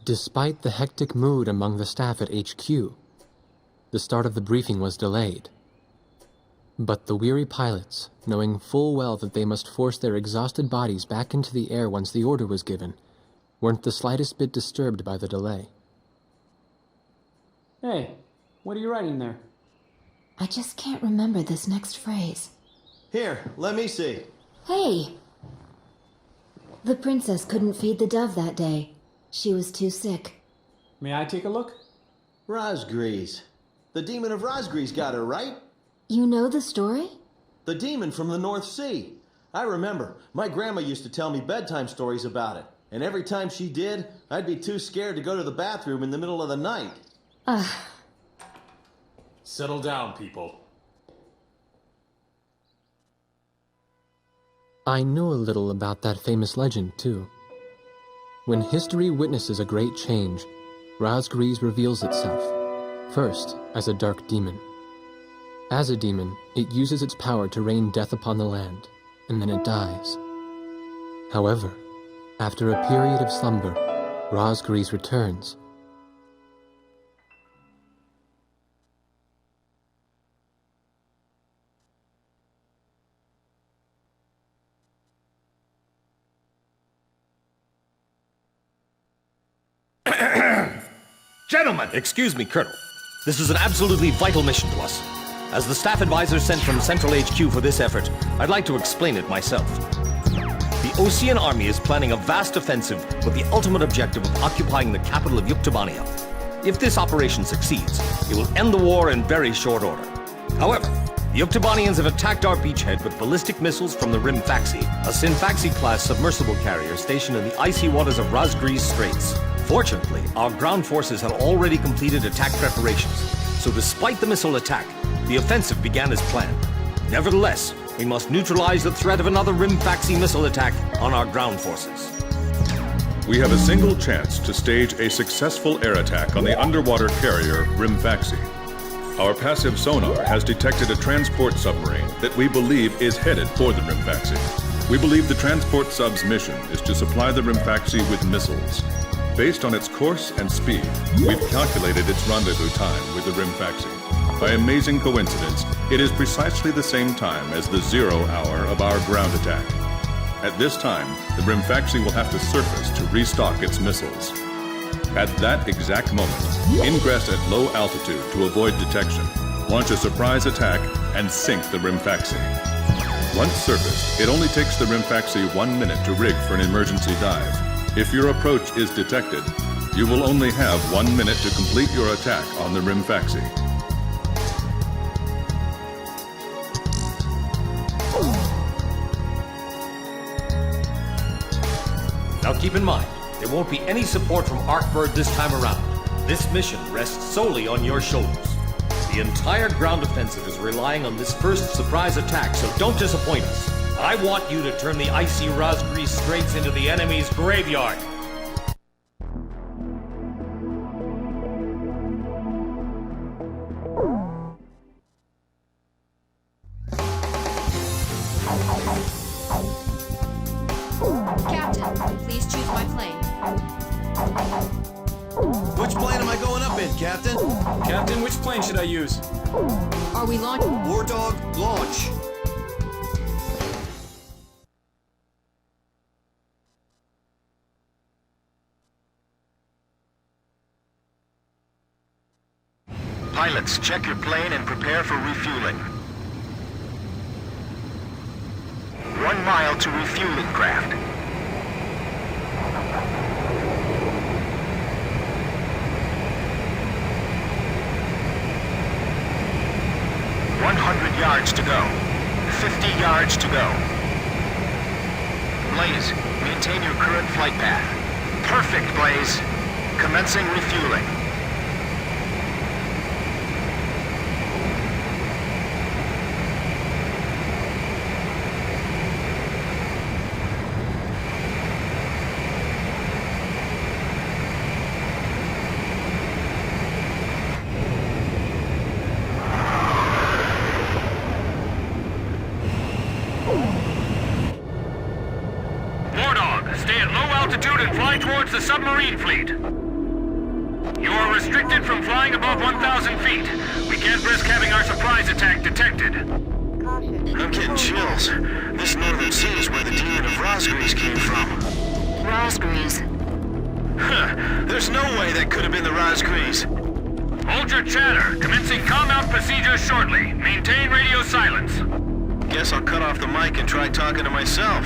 Despite the hectic mood among the staff at HQ, the start of the briefing was delayed. But the weary pilots, knowing full well that they must force their exhausted bodies back into the air once the order was given, weren't the slightest bit disturbed by the delay. Hey, what are you writing there? I just can't remember this next phrase. Here, let me see. Hey! The princess couldn't feed the dove that day. She was too sick. May I take a look? Razgriz. The demon of Razgriz got her, right? You know the story? The demon from the North Sea. I remember. My grandma used to tell me bedtime stories about it. And every time she did, I'd be too scared to go to the bathroom in the middle of the night. Settle down, people. I know a little about that famous legend, too. When history witnesses a great change, Razgriz reveals itself, first as a dark demon. As a demon, it uses its power to rain death upon the land, and then it dies. However, after a period of slumber, Razgriz returns. Gentlemen! Excuse me, Colonel. This is an absolutely vital mission to us. As the staff advisor sent from Central HQ for this effort, I'd like to explain it myself. The Osean Army is planning a vast offensive with the ultimate objective of occupying the capital of Yuktobania. If this operation succeeds, it will end the war in very short order. However, the Yuktobanians have attacked our beachhead with ballistic missiles from the Rimfaxi, a Sinfaxi-class submersible carrier stationed in the icy waters of Razgriz Straits. Fortunately, our ground forces had already completed attack preparations, so despite the missile attack, the offensive began as planned. Nevertheless, we must neutralize the threat of another Rimfaxi missile attack on our ground forces. We have a single chance to stage a successful air attack on the underwater carrier Rimfaxi. Our passive sonar has detected a transport submarine that we believe is headed for the Rimfaxi. We believe the transport sub's mission is to supply the Rimfaxi with missiles. Based on its course and speed, we've calculated its rendezvous time with the Rimfaxi. By amazing coincidence, it is precisely the same time as the 0 hour of our ground attack. At this time, the Rimfaxi will have to surface to restock its missiles. At that exact moment, ingress at low altitude to avoid detection, launch a surprise attack, and sink the Rimfaxi. Once surfaced, it only takes the Rimfaxi 1 minute to rig for an emergency dive. If your approach is detected, you will only have 1 minute to complete your attack on the Rimfaxi. Now keep in mind, there won't be any support from Arkbird this time around. This mission rests solely on your shoulders. The entire ground offensive is relying on this first surprise attack, so don't disappoint us. I want you to turn the icy Razgriz Straits into the enemy's graveyard. Captain, please choose my plane. Which plane am I going up in, Captain? Captain, which plane should I use? Are we launching? War Dog, launch. Pilots, check your plane and prepare for refueling. 1 mile to refueling craft. Yards to go. 50 yards to go. Blaze, maintain your current flight path. Perfect, Blaze. Commencing refueling. Stay at low altitude and fly towards the submarine fleet. You are restricted from flying above 1,000 feet. We can't risk having our surprise attack detected. I'm getting chills. This northern sea is where the demon of Razgriz came from. Razgriz. Huh. There's no way that could have been the Razgriz. Hold your chatter. Commencing comm-out procedures shortly. Maintain radio silence. Guess I'll cut off the mic and try talking to myself.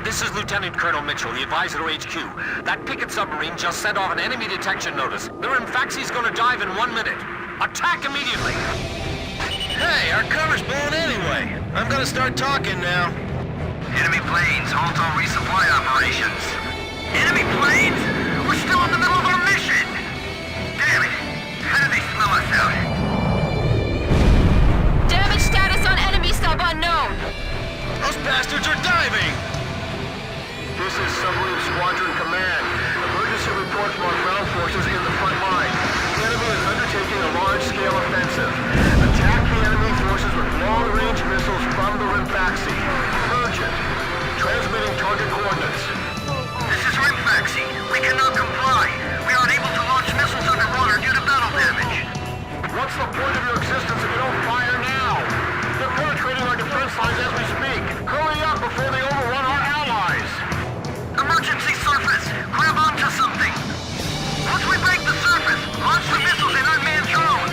This is Lieutenant Colonel Mitchell, the advisor to HQ. That picket submarine just sent off an enemy detection notice. The Rimfaxi's gonna dive in 1 minute. Attack immediately! Hey, our cover's blown anyway. I'm gonna start talking now. Enemy planes, halt all resupply operations. Enemy planes? We're still in the middle of our mission! Damn it! How did they smell us out? Damage status on enemy sub unknown. Those bastards are diving! This is Submarine Squadron Command. Emergency report from our ground forces in the front line. The enemy is undertaking a large-scale offensive. Attack the enemy forces with long-range missiles from the Rimfaxi. Urgent. Transmitting target coordinates. This is Rimfaxi. We cannot comply. We are unable to launch missiles underwater due to battle damage. What's the point of your existence if you don't fire now? They're penetrating our defense lines as we speak. Hurry up before they overrun our allies. Emergency surface! Grab onto something! Once we break the surface, launch the missiles and unmanned drones!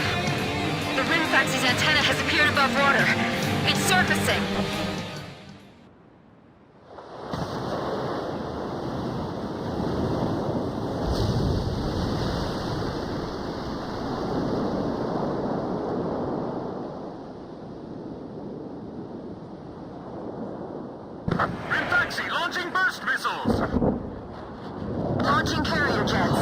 The Rimfaxi's antenna has appeared above water. It's surfacing. Rimfaxi launching burst missiles! Launching carrier jets.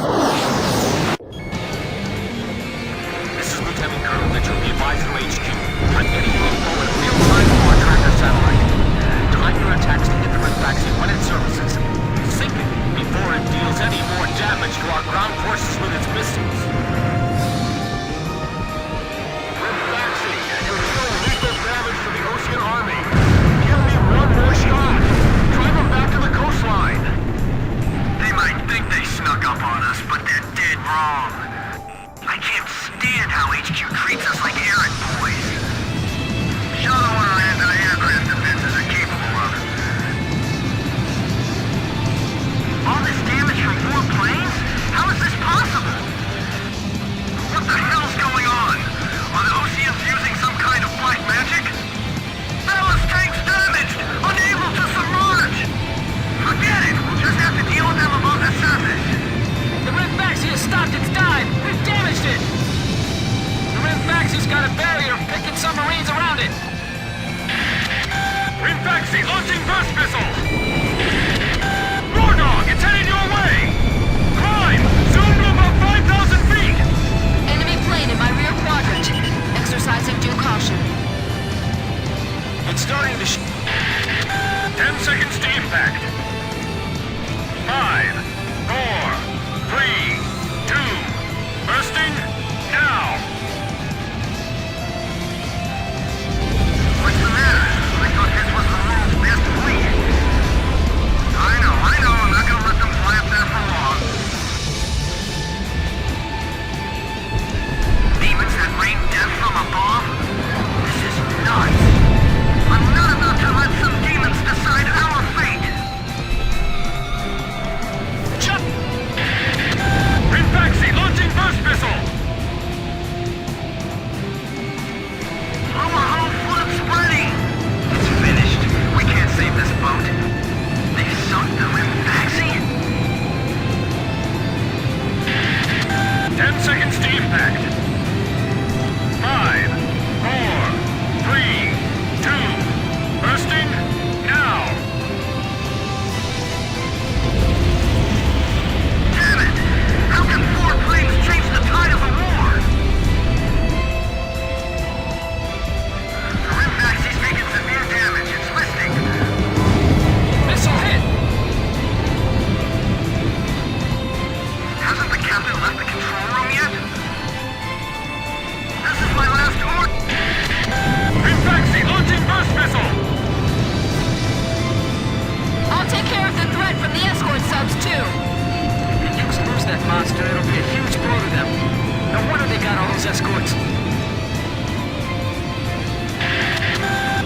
This is Lieutenant Colonel Mitchell, the advisor to HQ. I'm getting info in real time from our tracker satellite. Time your attacks to hit the Rimfaxi when it surfaces. Sink it before it deals any more damage to our ground forces with its missiles. Rimfaxi, you're doing lethal damage to the Ocean Army. Give me one more shot. Drive them back to the coastline.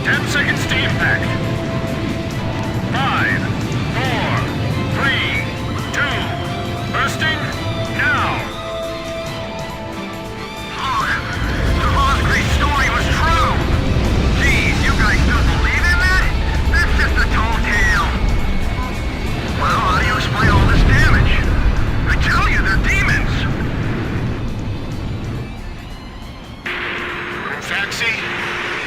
10 seconds to impact. 5, 4, 3, 2, bursting now. Look, the Razgriz story was true. Geez, you guys still believe in that? That's just a tall tale. Well, how do you explain all this damage? I tell you, they're demons. Faxi,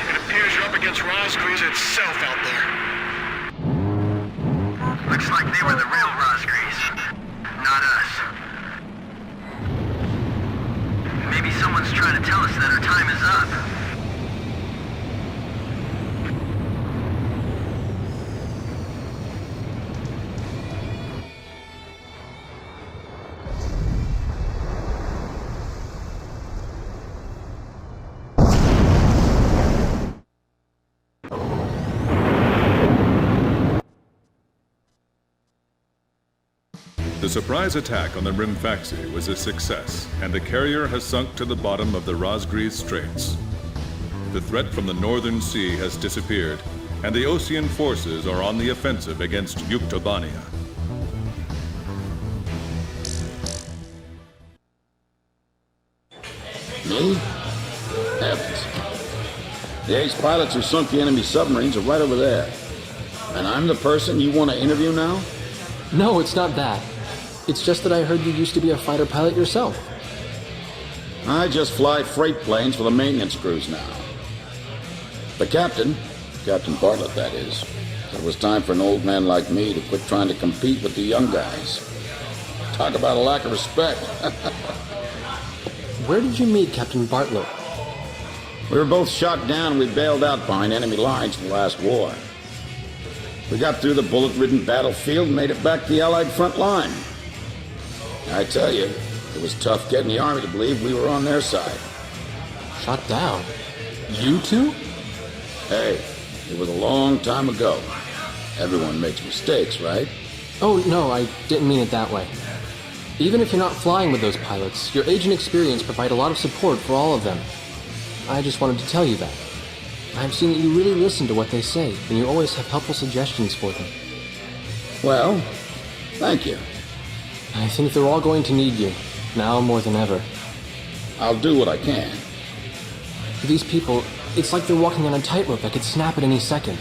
it appears you're up against Razgriz itself out there. Looks like they were the real Razgriz, not us. Maybe someone's trying to tell us that our time is up. The surprise attack on the Rimfaxi was a success, and the carrier has sunk to the bottom of the Razgriz Straits. The threat from the northern sea has disappeared, and the Osean forces are on the offensive against Yuktobania. Me? Heavens. The ace pilots who sunk the enemy submarines are right over there. And I'm the person you want to interview now? No, it's not that. It's just that I heard you used to be a fighter pilot yourself. I just fly freight planes for the maintenance crews now. The captain, Captain Bartlett that is, said it was time for an old man like me to quit trying to compete with the young guys. Talk about a lack of respect. Where did you meet Captain Bartlett? We were both shot down and we bailed out behind enemy lines in the last war. We got through the bullet-ridden battlefield and made it back to the Allied front line. I tell you, it was tough getting the Army to believe we were on their side. Shot down? You two? Hey, it was a long time ago. Everyone makes mistakes, right? Oh, no, I didn't mean it that way. Even if you're not flying with those pilots, your age and experience provide a lot of support for all of them. I just wanted to tell you that. I've seen that you really listen to what they say, and you always have helpful suggestions for them. Well, thank you. I think they're all going to need you, now more than ever. I'll do what I can. These people, it's like they're walking on a tightrope that could snap at any second.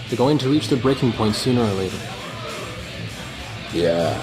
They're going to reach their breaking point sooner or later. Yeah.